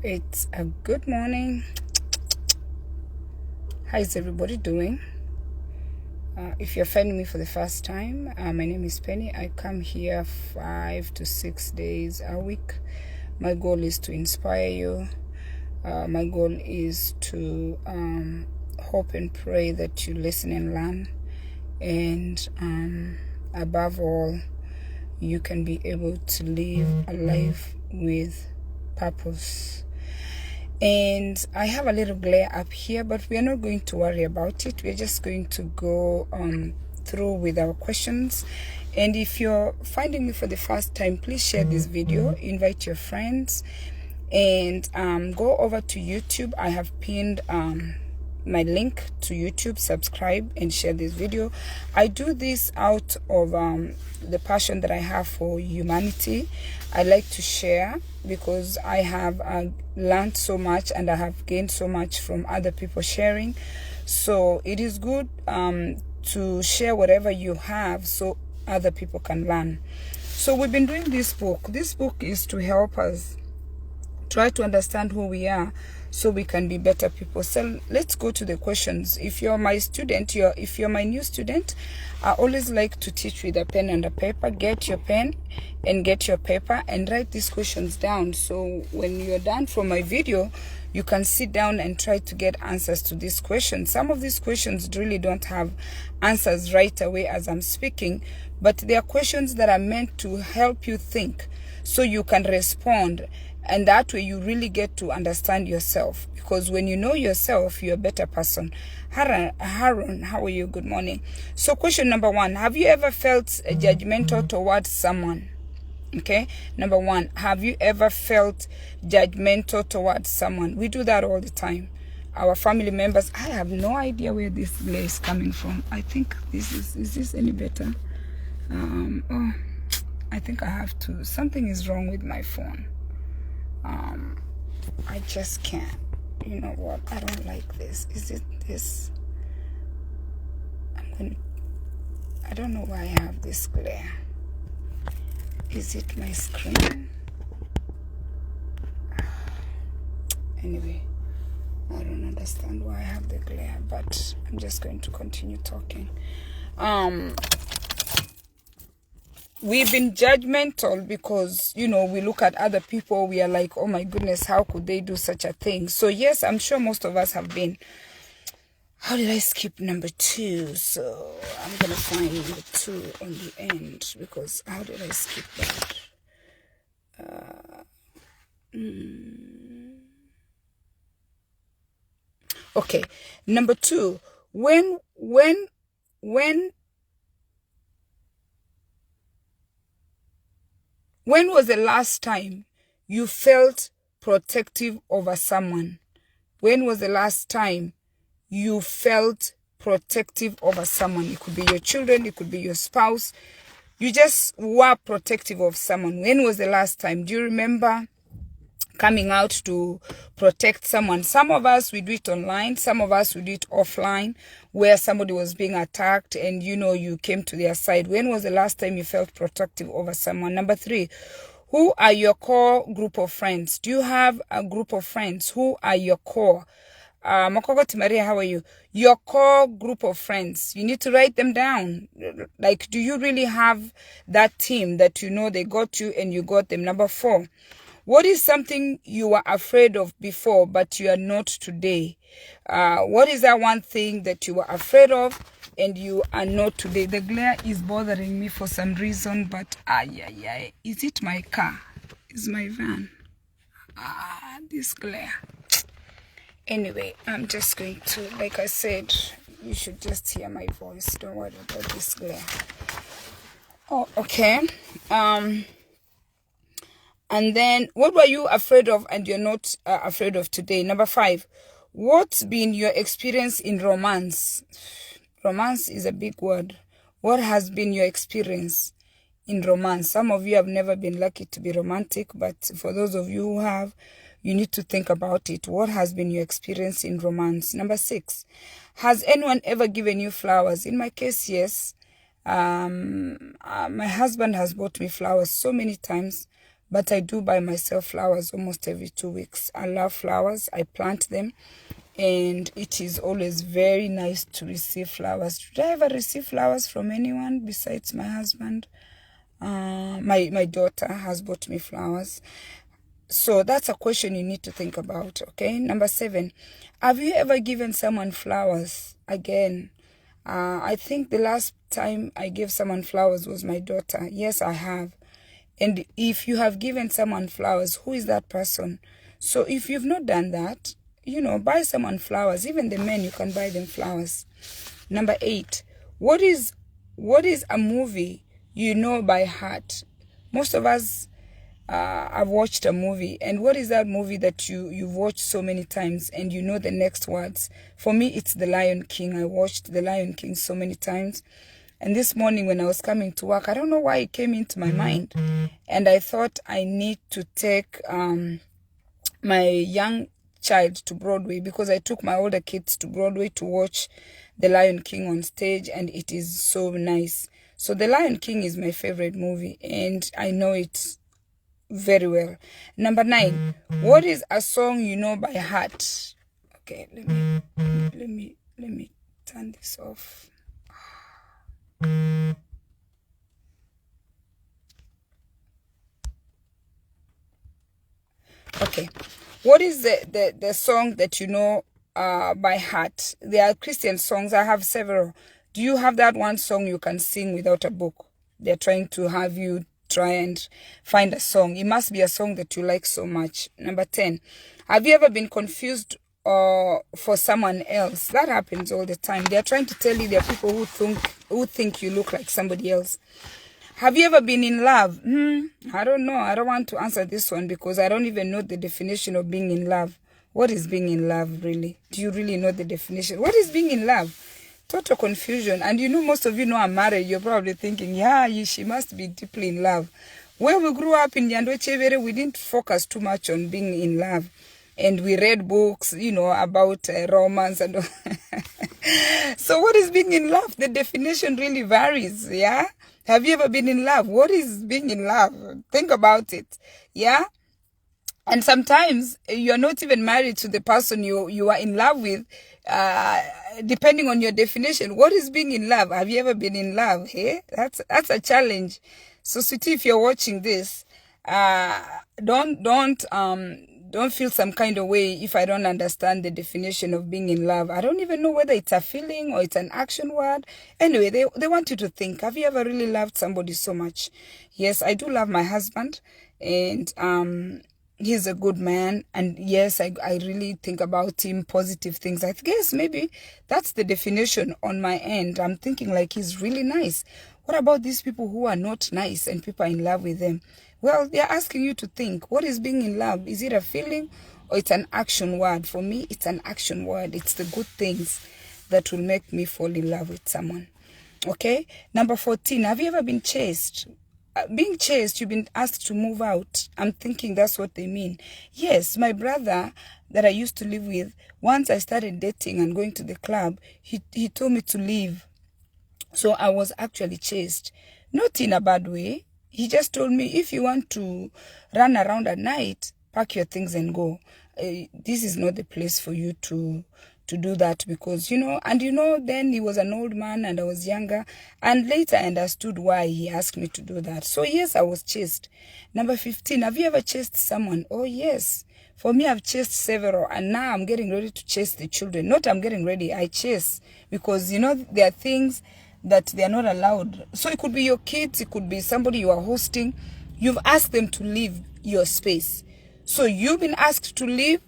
It's a good morning. How is everybody doing? If you're finding me for the first time, my name is Penny. I come here 5 to 6 days a week. My goal is to inspire you. My goal is to hope and pray that you listen and learn. And above all, you can be able to live a life with purpose. And I have a little glare up here, but we are not going to worry about it. We're just going to go through with our questions. And if you're finding me for the first time, please share this video, invite your friends, and go over to YouTube. I have pinned my link to YouTube. Subscribe and share this video. I do this out of the passion that I have for humanity. I like to share because I have learned so much and I have gained so much from other people sharing. So it is good to share whatever you have so other people can learn. So we've been doing this book. This book is to help us try to understand who we are so we can be better people. So let's go to the questions. If you're my student, if you're my new student, I always like to teach with a pen and a paper. Get your pen and get your paper and write these questions down. So when you're done from my video, you can sit down and try to get answers to these questions. Some of these questions really don't have answers right away as I'm speaking, but they are questions that are meant to help you think so you can respond. And that way you really get to understand yourself. Because when you know yourself, you're a better person. Harun, how are you? Good morning. So question number 1. Have you ever felt judgmental towards someone? Okay. Number 1. Have you ever felt judgmental towards someone? We do that all the time. Our family members. I have no idea where this glare is coming from. I think this is this any better? Oh, I think I have to. Something is wrong with my phone. I just can't. You know what? I don't like this. Is it this? I don't know why I have this glare. Is it my screen? Anyway, I don't understand why I have the glare, but I'm just going to continue talking. We've been judgmental because, you know, we look at other people, we are like, oh my goodness, how could they do such a thing? So yes, I'm sure most of us have been. How did I skip number 2? So I'm going to find number 2 on the end, because how did I skip that? Okay, number 2. When was the last time you felt protective over someone? When was the last time you felt protective over someone? It could be your children, it could be your spouse. You just were protective of someone. When was the last time? Do you remember coming out to protect someone? Some of us, we do it online. Some of us, we do it offline, where somebody was being attacked and, you know, you came to their side. When was the last time you felt protective over someone? Number 3, who are your core group of friends? Do you have a group of friends? Who are your core? Makogoti Maria, how are you? Your core group of friends. You need to write them down. Like, do you really have that team that you know they got you and you got them? Number 4. What is something you were afraid of before, but you are not today? What is that one thing that you were afraid of and you are not today? The glare is bothering me for some reason, but is it my car? Is my van? This glare. Anyway, I'm just going to, like I said, you should just hear my voice. Don't worry about this glare. Oh, okay. And then, what were you afraid of and you're not afraid of today? Number 5, what's been your experience in romance? Romance is a big word. What has been your experience in romance? Some of you have never been lucky to be romantic, but for those of you who have, you need to think about it. What has been your experience in romance? Number 6, has anyone ever given you flowers? In my case, yes. My husband has bought me flowers so many times. but I do buy myself flowers almost every 2 weeks. I love flowers. I plant them, and it is always very nice to receive flowers. Did I ever receive flowers from anyone besides my husband? My daughter has bought me flowers. So that's a question you need to think about, okay? Number 7, have you ever given someone flowers? Again, I think the last time I gave someone flowers was my daughter. Yes, I have. And if you have given someone flowers, who is that person? So if you've not done that, you know, buy someone flowers. Even the men, you can buy them flowers. Number 8, what is a movie you know by heart? Most of us have watched a movie, and what is that movie that you've watched so many times and you know the next words? For me, it's The Lion King. I watched The Lion King so many times, and this morning when I was coming to work, I don't know why it came into my mind, and I thought I need to take my young child to Broadway, because I took my older kids to Broadway to watch The Lion King on stage, and it is so nice. So The Lion King is my favorite movie, and I know it very well. Number 9, what is a song you know by heart? Okay, let me turn this off. Okay, what is the song that you know by heart? There are Christian songs. I have several. Do you have that one song you can sing without a book? They're trying to have you try and find a song. It must be a song that you like so much. Number 10, have you ever been confused for someone else? That happens all the time. They're trying to tell you there are people who think you look like somebody else. Have you ever been in love? I don't know. I don't want to answer this one because I don't even know the definition of being in love. What is being in love, really? Do you really know the definition? What is being in love? Total confusion. And you know, most of you know I'm married. You're probably thinking, yeah, she must be deeply in love. Where we grew up in Nyando Chevere, we didn't focus too much on being in love. And we read books, you know, about romance and all. So what is being in love? The definition really varies, yeah? Have you ever been in love? What is being in love? Think about it, yeah? And sometimes you're not even married to the person you are in love with, depending on your definition. What is being in love? Have you ever been in love? Hey, that's a challenge. So, sweetie, if you're watching this, don't feel some kind of way if I don't understand the definition of being in love. I don't even know whether it's a feeling or it's an action word. Anyway, they want you to think, have you ever really loved somebody so much? Yes, I do love my husband, and he's a good man, and yes, I really think about him, positive things. I guess maybe that's the definition on my end. I'm thinking like he's really nice. What about these people who are not nice and people are in love with them? Well, they're asking you to think, what is being in love? Is it a feeling or it's an action word? For me, it's an action word. It's the good things that will make me fall in love with someone. Okay? Number 14, have you ever been chased? Being chased, you've been asked to move out. I'm thinking that's what they mean. Yes, my brother that I used to live with, once I started dating and going to the club, he told me to leave. So I was actually chased. Not in a bad way. He just told me, if you want to run around at night, pack your things and go. This is not the place for you to do that, because, then he was an old man and I was younger. And later I understood why he asked me to do that. So yes, I was chased. Number 15, have you ever chased someone? Oh yes. For me, I've chased several, and now I'm getting ready to chase the children. Not I'm getting ready, I chase. Because, there are things that they are not allowed. So it could be your kids, it could be somebody you are hosting. You've asked them to leave your space. So you've been asked to leave.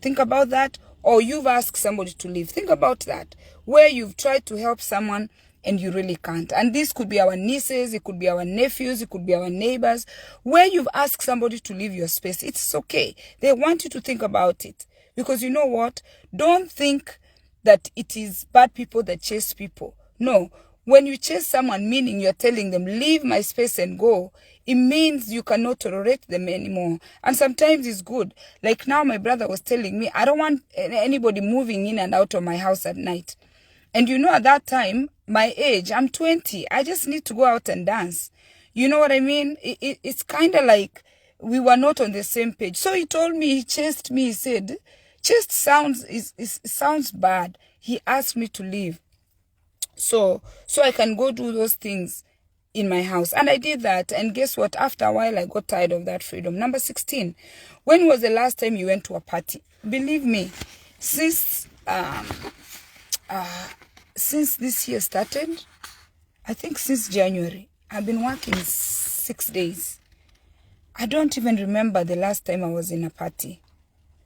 Think about that. Or you've asked somebody to leave. Think about that. Where you've tried to help someone and you really can't. And this could be our nieces, it could be our nephews, it could be our neighbors. Where you've asked somebody to leave your space, it's okay. They want you to think about it. Because you know what? Don't think that it is bad people that chase people. No. When you chase someone, meaning you're telling them, leave my space and go, it means you cannot tolerate them anymore. And sometimes it's good. Like now my brother was telling me, I don't want anybody moving in and out of my house at night. And at that time, my age, I'm 20. I just need to go out and dance. You know what I mean? It's kind of like we were not on the same page. So he told me, he chased me. He said, chased sounds bad. He asked me to leave. So I can go do those things in my house. And I did that. And guess what? After a while, I got tired of that freedom. Number 16. When was the last time you went to a party? Believe me, since this year started, I think since January, I've been working 6 days. I don't even remember the last time I was in a party.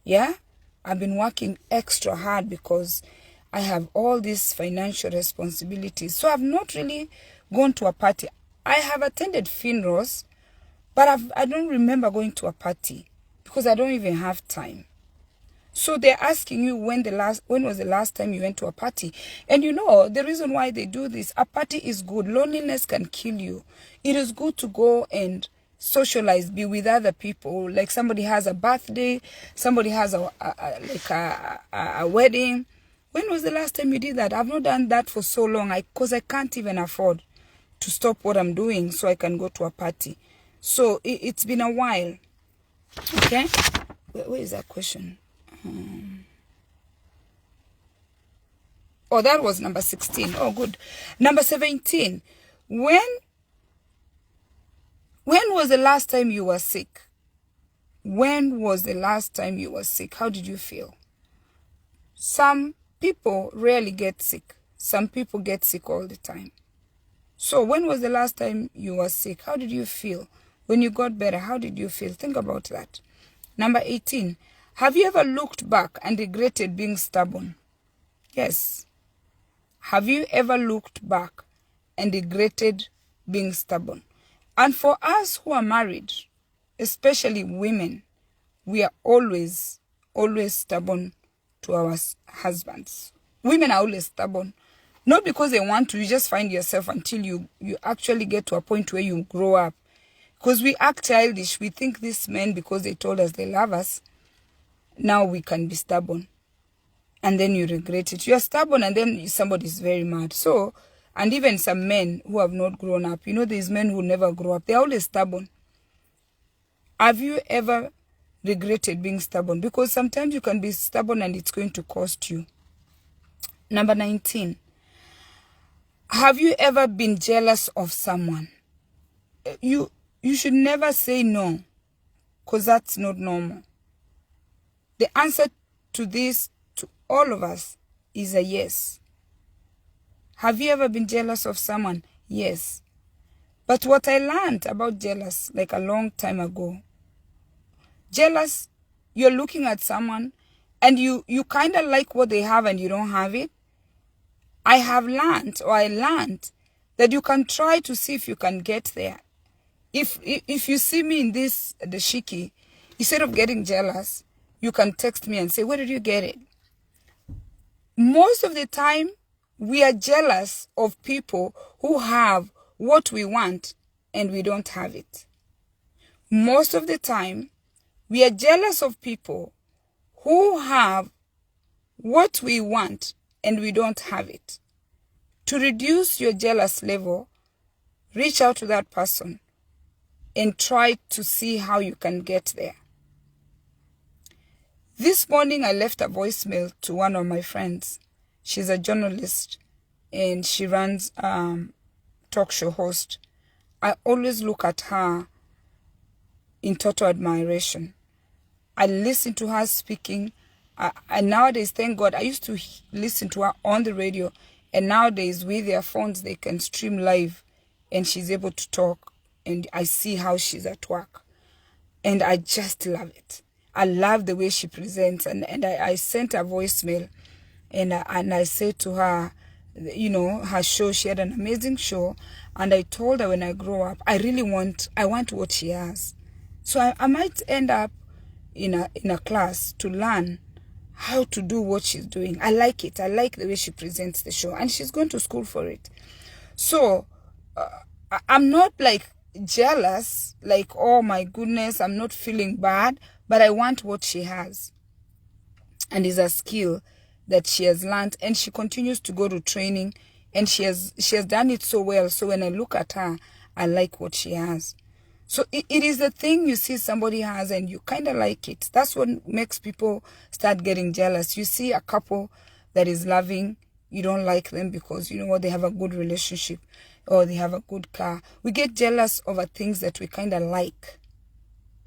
Yeah? I've been working extra hard because I have all these financial responsibilities. So I've not really gone to a party. I have attended funerals, but I don't remember going to a party because I don't even have time. So they're asking you when was the last time you went to a party? And you know, the reason why they do this, a party is good. Loneliness can kill you. It is good to go and socialize, be with other people. Like somebody has a birthday, somebody has a wedding. When was the last time you did that? I've not done that for so long because I can't even afford to stop what I'm doing so I can go to a party. So it's been a while. Okay? Where is that question? Oh, that was number 16. Oh, good. Number 17. When was the last time you were sick? When was the last time you were sick? How did you feel? Some people rarely get sick. Some people get sick all the time. So when was the last time you were sick? How did you feel? When you got better, how did you feel? Think about that. Number 18. Have you ever looked back and regretted being stubborn? Yes. Have you ever looked back and regretted being stubborn? And for us who are married, especially women, we are always stubborn to our husbands. Women are always stubborn. Not because they want to, you just find yourself until you actually get to a point where you grow up. Because we act childish. We think these men, because they told us they love us, now we can be stubborn. And then you regret it. You are stubborn and then somebody's very mad. So, and even some men who have not grown up. You know, these men who never grow up. They're always stubborn. Have you ever regretted being stubborn? Because sometimes you can be stubborn and it's going to cost you. Number 19. Have you ever been jealous of someone? You should never say no. Because that's not normal. The answer to this, to all of us, is a yes. Have you ever been jealous of someone? Yes. But what I learned about jealous, like a long time ago, jealous, you're looking at someone and you kind of like what they have and you don't have it. I learned that you can try to see if you can get there. If you see me in this, the shiki, instead of getting jealous, you can text me and say, where did you get it? Most of the time, we are jealous of people who have what we want and we don't have it. Most of the time, we are jealous of people who have what we want and we don't have it. To reduce your jealous level, reach out to that person and try to see how you can get there. This morning, I left a voicemail to one of my friends. She's a journalist and she runs talk show host. I always look at her in total admiration. I listen to her speaking. And nowadays, thank God, I used to listen to her on the radio. And nowadays, with their phones, they can stream live. And she's able to talk. And I see how she's at work. And I just love it. I love the way she presents. And I sent a voicemail. And I said to her, you know, her show, she had an amazing show. And I told her when I grow up, I want what she has. So I might end up in a class to learn how to do what she's doing. I like it. I like the way she presents the show. And she's going to school for it. So I'm not like jealous, like, oh my goodness, I'm not feeling bad. But I want what she has. And it's a skill that she has learned. And she continues to go to training. And she has done it so well. So when I look at her, I like what she has. So it is the thing you see somebody has and you kind of like it. That's what makes people start getting jealous. You see a couple that is loving, you don't like them because you know what, they have a good relationship or they have a good car. We get jealous over things that we kind of like.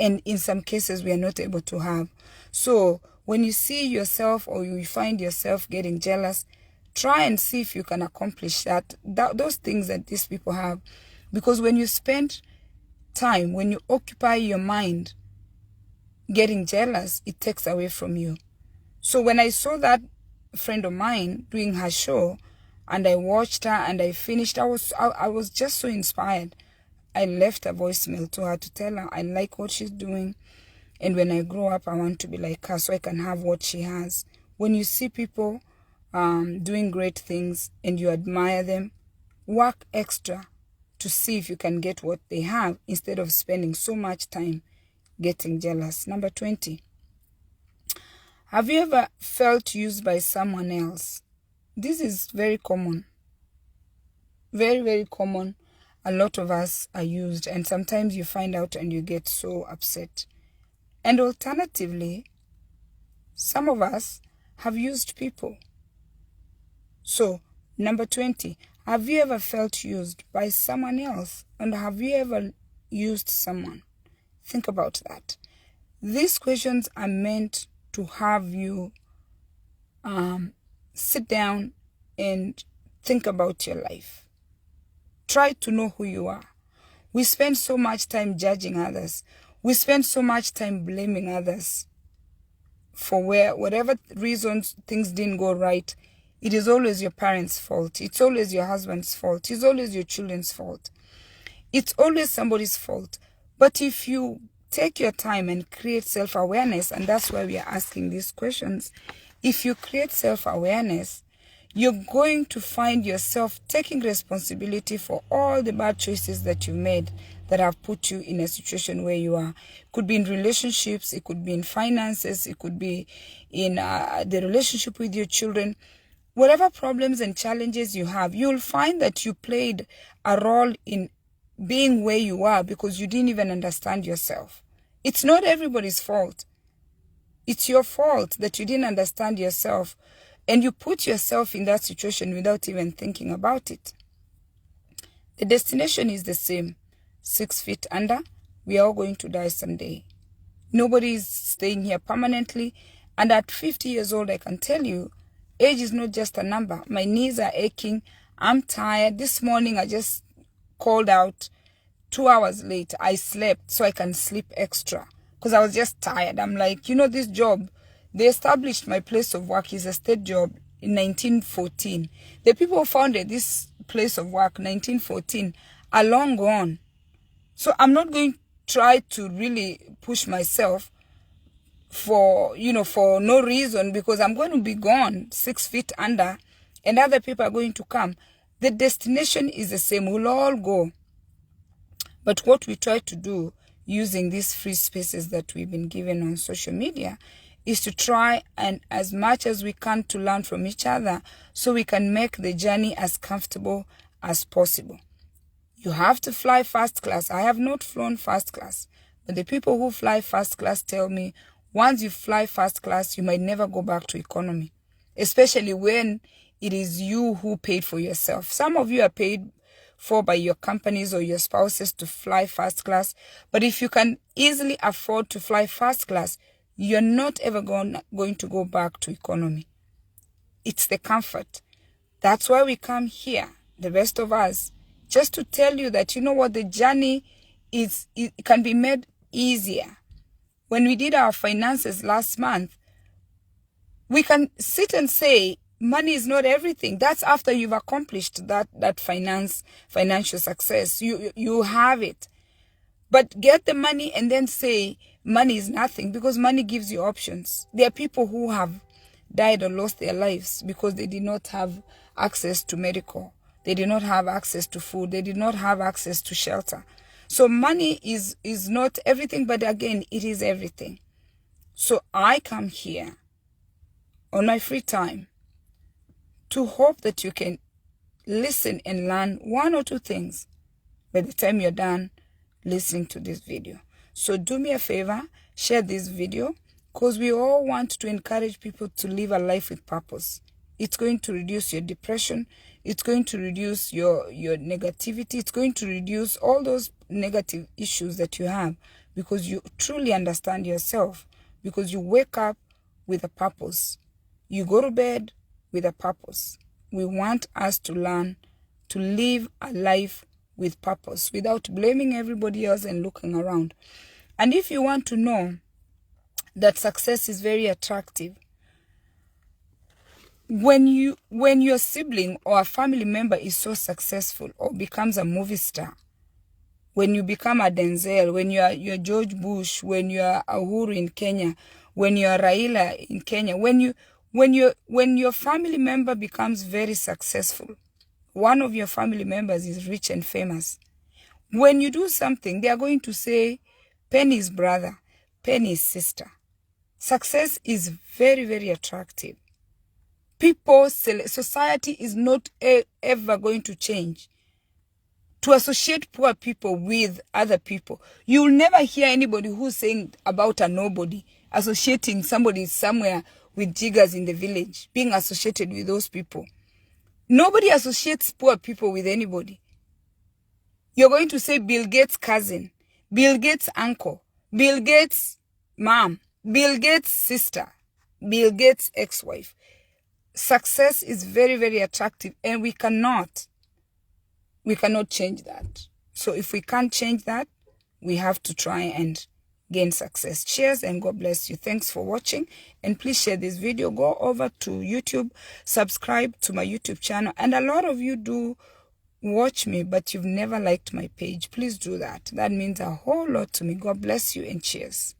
And in some cases, we are not able to have. So when you see yourself or you find yourself getting jealous, try and see if you can accomplish those things that these people have. Because when you spend time, when you occupy your mind getting jealous, it takes away from you. So when I saw that friend of mine doing her show and I watched her and I finished, I was just so inspired. I left a voicemail to her to tell her I like what she's doing, and when I grow up I want to be like her so I can have what she has. When you see people doing great things and you admire them, work extra to see if you can get what they have instead of spending so much time getting jealous. Number 20. Have you ever felt used by someone else? This is very common. Very, very common. A lot of us are used, and sometimes you find out and you get so upset. And alternatively, some of us have used people. So, number 20. Have you ever felt used by someone else? And have you ever used someone? Think about that. These questions are meant to have you sit down and think about your life. Try to know who you are. We spend so much time judging others. We spend so much time blaming others for whatever reasons things didn't go right. It is always your parents' fault. It's always your husband's fault. It's always your children's fault. It's always somebody's fault. But if you take your time and create self-awareness, and that's why we are asking these questions, if you create self-awareness, you're going to find yourself taking responsibility for all the bad choices that you made that have put you in a situation where you are. It could be in relationships, it could be in finances, it could be in the relationship with your children. Whatever problems and challenges you have, you'll find that you played a role in being where you are because you didn't even understand yourself. It's not everybody's fault. It's your fault that you didn't understand yourself and you put yourself in that situation without even thinking about it. The destination is the same. 6 feet under. We are all going to die someday. Nobody is staying here permanently. And at 50 years old, I can tell you, age is not just a number. My knees are aching. I'm tired. This morning, I just called out 2 hours late. I slept so I can sleep extra because I was just tired. I'm like, you know, this job, they established my place of work is a state job in 1914. The people who founded this place of work, 1914, are long gone. So I'm not going to try to really push myself for no reason because I'm going to be gone 6 feet under and other people are going to come. The destination is the same. We'll all go. But what we try to do using these free spaces that we've been given on social media is to try and as much as we can to learn from each other so we can make the journey as comfortable as possible. You have to fly first class. I have not flown first class. But the people who fly first class tell me once you fly first class, you might never go back to economy. Especially when it is you who paid for yourself. Some of you are paid for by your companies or your spouses to fly first class. But if you can easily afford to fly first class, you're not ever going to go back to economy. It's the comfort. That's why we come here, the rest of us, just to tell you that, you know what, the journey it can be made easier. When we did our finances last month, we can sit and say, money is not everything. That's after you've accomplished that financial success. You have it. But get the money and then say money is nothing because money gives you options. There are people who have died or lost their lives because they did not have access to medical. They did not have access to food. They did not have access to shelter. So money is not everything, but again, it is everything. So I come here on my free time to hope that you can listen and learn one or two things. By the time you're done, listening to this video. So do me a favor, share this video, because we all want to encourage people to live a life with purpose. It's going to reduce your depression. It's going to reduce your negativity. It's going to reduce all those negative issues that you have, because you truly understand yourself, because you wake up with a purpose. You go to bed with a purpose. We want us to learn to live a life with purpose without blaming everybody else and looking around. And if you want to know that success is very attractive, when your sibling or a family member is so successful or becomes a movie star, when you become a Denzel, when you're George Bush, when you're Uhuru in Kenya, when you're Raila in Kenya, when your family member becomes very successful, one of your family members is rich and famous, when you do something, they are going to say, Penny's brother, Penny's sister. Success is very, very attractive. Society is not ever going to change to associate poor people with other people. You'll never hear anybody who's saying about a nobody, associating somebody somewhere with jiggers in the village, being associated with those people. Nobody associates poor people with anybody. You're going to say Bill Gates' cousin, Bill Gates' uncle, Bill Gates' mom, Bill Gates' sister, Bill Gates' ex-wife. Success is very, very attractive, and we cannot change that. So if we can't change that, we have to try and gain success. Cheers and God bless you. Thanks for watching, and please share this video. Go over to YouTube, subscribe to my YouTube channel. And a lot of you do watch me, but you've never liked my page. Please do that. That means a whole lot to me. God bless you and cheers.